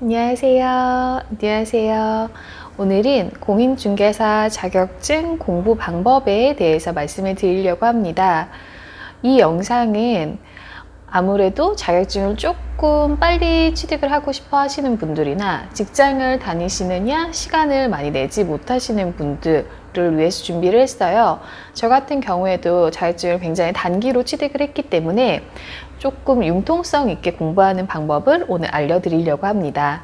안녕하세요. 안녕하세요. 오늘은 공인중개사 자격증 공부 방법에 대해서 말씀을 드리려고 합니다. 이 영상은 아무래도 자격증을 조금 빨리 취득을 하고 싶어 하시는 분들이나 직장을 다니시느냐 시간을 많이 내지 못하시는 분들을 위해서 준비를 했어요. 저 같은 경우에도 자격증을 굉장히 단기로 취득을 했기 때문에 조금 융통성 있게 공부하는 방법을 오늘 알려드리려고 합니다.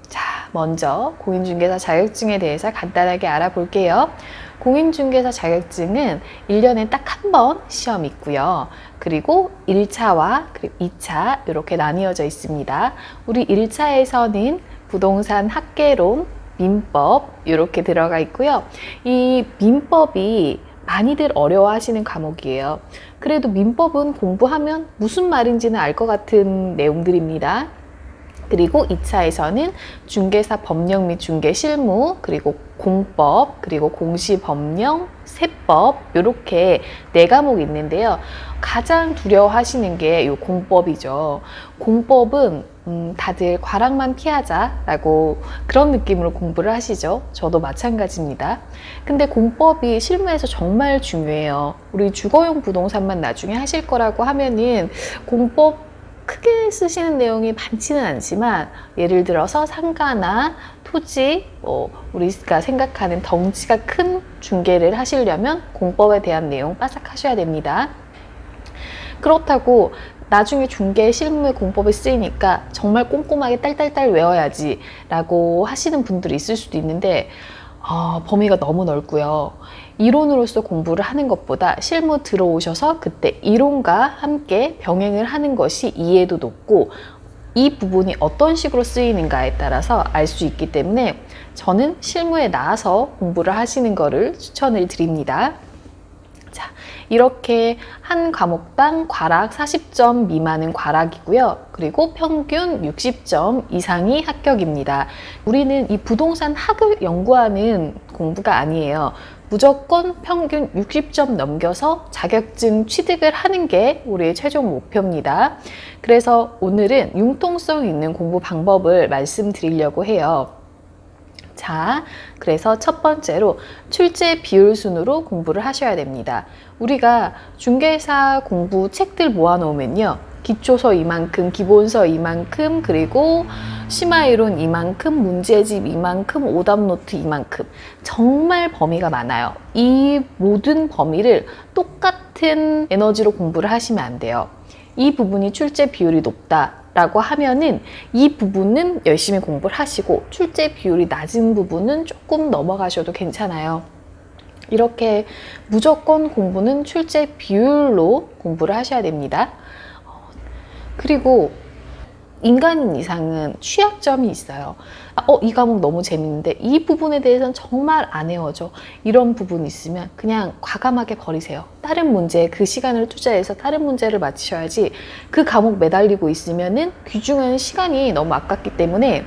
자, 먼저 공인중개사 자격증에 대해서 간단하게 알아볼게요. 공인중개사 자격증은 1년에 딱 한 번 시험이 있고요. 그리고 1차와 그리고 2차 이렇게 나뉘어져 있습니다. 우리 1차에서는 부동산 학개론, 민법 이렇게 들어가 있고요. 이 민법이 많이들 어려워하시는 과목이에요. 그래도 민법은 공부하면 무슨 말인지는 알 것 같은 내용들입니다. 그리고 2차에서는 중개사 법령 및 중개 실무, 그리고 공법, 그리고 공시법령, 세법 이렇게 4과목이 있는데요. 가장 두려워하시는 게 이 공법이죠. 공법은 다들 과락만 피하자라고 그런 느낌으로 공부를 하시죠. 저도 마찬가지입니다. 근데 공법이 실무에서 정말 중요해요. 우리 주거용 부동산만 나중에 하실 거라고 하면은 공법 크게 쓰시는 내용이 많지는 않지만 예를 들어서 상가나 토지, 우리가 생각하는 덩치가 큰 중개를 하시려면 공법에 대한 내용 빠삭 하셔야 됩니다. 그렇다고 나중에 중개 실무의 공법에 쓰이니까 정말 꼼꼼하게 딸딸딸 외워야지 라고 하시는 분들이 있을 수도 있는데 범위가 너무 넓고요. 이론으로서 공부를 하는 것보다 실무 들어오셔서 그때 이론과 함께 병행을 하는 것이 이해도 높고 이 부분이 어떤 식으로 쓰이는가에 따라서 알 수 있기 때문에 저는 실무에 나와서 공부를 하시는 거를 추천을 드립니다. 자, 이렇게 한 과목당 과락 40점 미만은 과락이고요. 그리고 평균 60점 이상이 합격입니다. 우리는 이 부동산 학을 연구하는 공부가 아니에요. 무조건 평균 60점 넘겨서 자격증 취득을 하는 게 우리의 최종 목표입니다. 그래서 오늘은 융통성 있는 공부 방법을 말씀드리려고 해요. 자, 그래서 첫 번째로 출제 비율 순으로 공부를 하셔야 됩니다. 우리가 중개사 공부 책들 모아놓으면요. 기초서 이만큼, 기본서 이만큼, 그리고 심화이론 이만큼, 문제집 이만큼, 오답노트 이만큼 정말 범위가 많아요. 이 모든 범위를 똑같은 에너지로 공부를 하시면 안 돼요. 이 부분이 출제 비율이 높다 라고 하면은 이 부분은 열심히 공부를 하시고 출제 비율이 낮은 부분은 조금 넘어가셔도 괜찮아요. 이렇게 무조건 공부는 출제 비율로 공부를 하셔야 됩니다. 그리고 인간인 이상은 취약점이 있어요. 이 과목 너무 재밌는데 이 부분에 대해서는 정말 안 외워져. 이런 부분이 있으면 그냥 과감하게 버리세요. 다른 문제에 그 시간을 투자해서 다른 문제를 맞추셔야지 그 과목 매달리고 있으면은 귀중한 시간이 너무 아깝기 때문에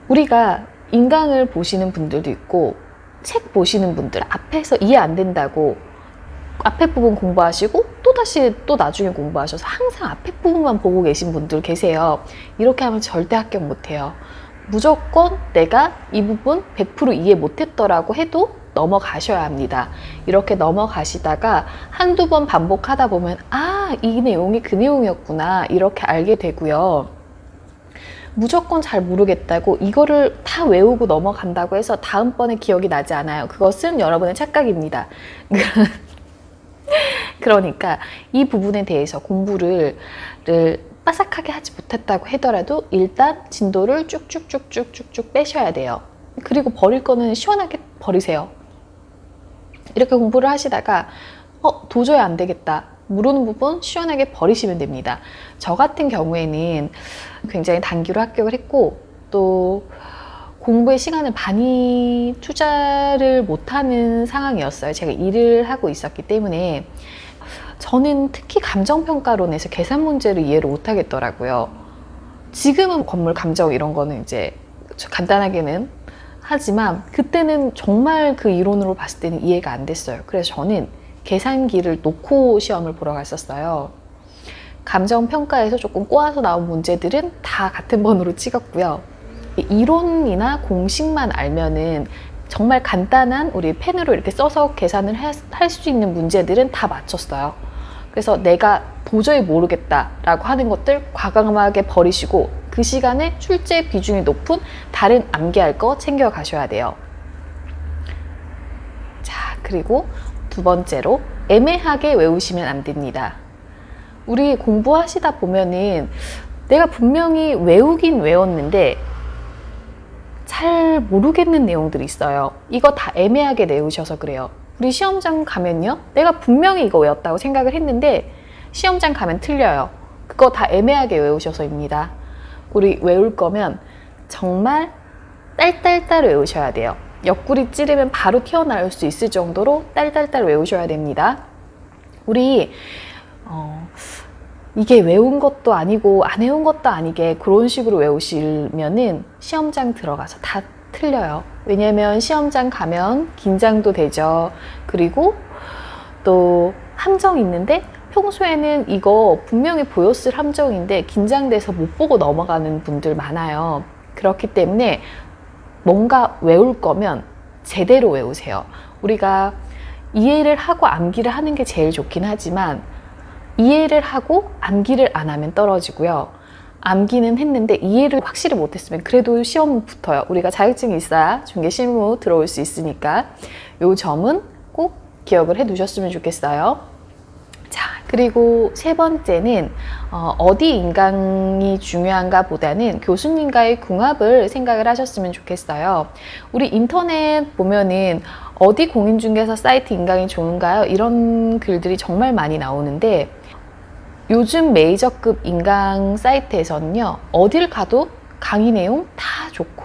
우리가 인강을 보시는 분들도 있고 책 보시는 분들 앞에서 이해 안 된다고 앞에 부분 공부하시고 또다시 또 나중에 공부하셔서 항상 앞에 부분만 보고 계신 분들 계세요. 이렇게 하면 절대 합격 못해요. 무조건 내가 이 부분 100% 이해 못했더라고 해도 넘어가셔야 합니다. 이렇게 넘어가시다가 한두 번 반복하다 보면 이 내용이 그 내용이었구나 이렇게 알게 되고요. 무조건 잘 모르겠다고 이거를 다 외우고 넘어간다고 해서 다음번에 기억이 나지 않아요. 그것은 여러분의 착각입니다. 그러니까 이 부분에 대해서 공부를 빠삭하게 하지 못했다고 하더라도 일단 진도를 쭉쭉쭉쭉쭉쭉 빼셔야 돼요. 그리고 버릴 거는 시원하게 버리세요. 이렇게 공부를 하시다가 도저히 안 되겠다. 모르는 부분 시원하게 버리시면 됩니다. 저 같은 경우에는 굉장히 단기로 합격을 했고 또 공부에 시간을 많이 투자를 못하는 상황이었어요. 제가 일을 하고 있었기 때문에 저는 특히 감정평가론에서 계산 문제를 이해를 못하겠더라고요. 지금은 건물 감정 이런 거는 이제 간단하게는 하지만 그때는 정말 그 이론으로 봤을 때는 이해가 안 됐어요. 그래서 저는 계산기를 놓고 시험을 보러 갔었어요. 감정평가에서 조금 꼬아서 나온 문제들은 다 같은 번호로 찍었고요. 이론이나 공식만 알면은 정말 간단한 우리 펜으로 이렇게 써서 계산을 할 수 있는 문제들은 다 맞췄어요. 그래서 내가 도저히 모르겠다라고 하는 것들 과감하게 버리시고 그 시간에 출제 비중이 높은 다른 암기할 거 챙겨 가셔야 돼요. 자, 그리고 두 번째로 애매하게 외우시면 안 됩니다. 우리 공부하시다 보면은 내가 분명히 외우긴 외웠는데 잘 모르겠는 내용들이 있어요. 이거 다 애매하게 외우셔서 그래요. 우리 시험장 가면요, 내가 분명히 이거 외웠다고 생각을 했는데 시험장 가면 틀려요. 그거 다 애매하게 외우셔서입니다. 우리 외울 거면 정말 딸딸딸 외우셔야 돼요. 옆구리 찌르면 바로 튀어나올 수 있을 정도로 딸딸딸 외우셔야 됩니다. 우리 이게 외운 것도 아니고 안 외운 것도 아니게 그런 식으로 외우시면은 시험장 들어가서 다 틀려요. 왜냐면 시험장 가면 긴장도 되죠. 그리고 또 함정 있는데 평소에는 이거 분명히 보였을 함정인데 긴장돼서 못 보고 넘어가는 분들 많아요. 그렇기 때문에 뭔가 외울 거면 제대로 외우세요. 우리가 이해를 하고 암기를 하는 게 제일 좋긴 하지만 이해를 하고 암기를 안 하면 떨어지고요. 암기는 했는데 이해를 확실히 못했으면 그래도 시험 붙어요. 우리가 자격증이 있어야 중개 실무 들어올 수 있으니까 이 점은 꼭 기억을 해 두셨으면 좋겠어요. 자, 그리고 세 번째는 어디 인강이 중요한가 보다는 교수님과의 궁합을 생각을 하셨으면 좋겠어요. 우리 인터넷 보면은 어디 공인중개사 사이트 인강이 좋은가요? 이런 글들이 정말 많이 나오는데 요즘 메이저급 인강 사이트에서는요, 어딜 가도 강의 내용 다 좋고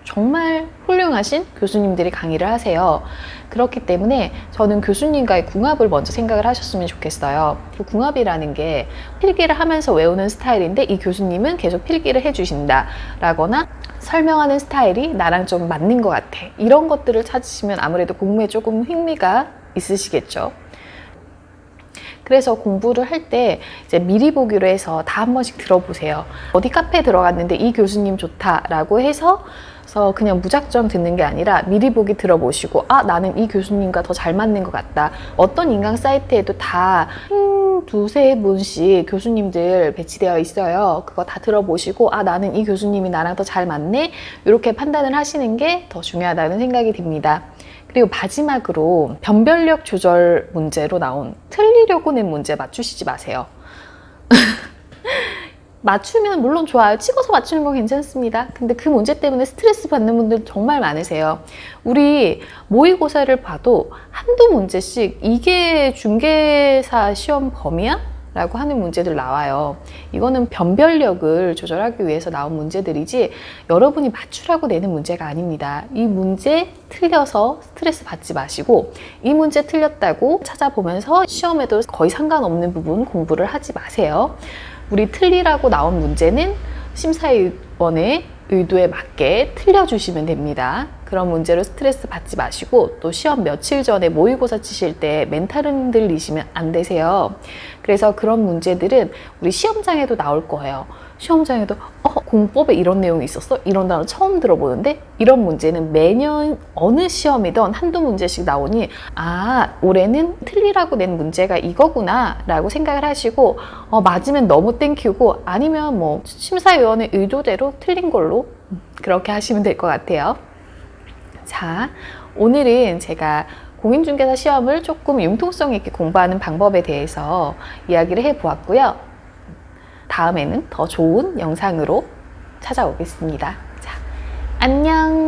정말 훌륭하신 교수님들이 강의를 하세요. 그렇기 때문에 저는 교수님과의 궁합을 먼저 생각을 하셨으면 좋겠어요. 그 궁합이라는 게 필기를 하면서 외우는 스타일인데 이 교수님은 계속 필기를 해주신다 라거나 설명하는 스타일이 나랑 좀 맞는 것 같아. 이런 것들을 찾으시면 아무래도 공부에 조금 흥미가 있으시겠죠. 그래서 공부를 할 때 이제 미리 보기로 해서 다 한 번씩 들어보세요. 어디 카페에 들어갔는데 이 교수님 좋다라고 해서 그냥 무작정 듣는 게 아니라 미리 보기 들어보시고 나는 이 교수님과 더 잘 맞는 것 같다. 어떤 인강 사이트에도 다 두세 분씩 교수님들 배치되어 있어요. 그거 다 들어보시고 나는 이 교수님이 나랑 더 잘 맞네. 이렇게 판단을 하시는 게 더 중요하다는 생각이 듭니다. 그리고 마지막으로 변별력 조절 문제로 나온 틀리려고 낸 문제 맞추시지 마세요. 맞추면 물론 좋아요. 찍어서 맞추는 건 괜찮습니다. 근데 그 문제 때문에 스트레스 받는 분들 정말 많으세요. 우리 모의고사를 봐도 한두 문제씩 이게 중개사 시험 범위야? 라고 하는 문제들 나와요. 이거는 변별력을 조절하기 위해서 나온 문제들이지 여러분이 맞추라고 내는 문제가 아닙니다. 이 문제 틀려서 스트레스 받지 마시고 이 문제 틀렸다고 찾아보면서 시험에도 거의 상관없는 부분 공부를 하지 마세요. 우리 틀리라고 나온 문제는 심사위원의 의도에 맞게 틀려주시면 됩니다. 그런 문제로 스트레스 받지 마시고 또 시험 며칠 전에 모의고사 치실 때 멘탈 흔들리시면 안 되세요. 그래서 그런 문제들은 우리 시험장에도 나올 거예요. 시험장에도 공법에 이런 내용이 있었어? 이런 단어 처음 들어보는데? 이런 문제는 매년 어느 시험이든 한두 문제씩 나오니 올해는 틀리라고 낸 문제가 이거구나 라고 생각을 하시고 맞으면 너무 땡큐고 아니면 뭐 심사위원의 의도대로 틀린 걸로 그렇게 하시면 될 것 같아요. 자, 오늘은 제가 공인중개사 시험을 조금 융통성 있게 공부하는 방법에 대해서 이야기를 해보았고요. 다음에는 더 좋은 영상으로 찾아오겠습니다. 자, 안녕!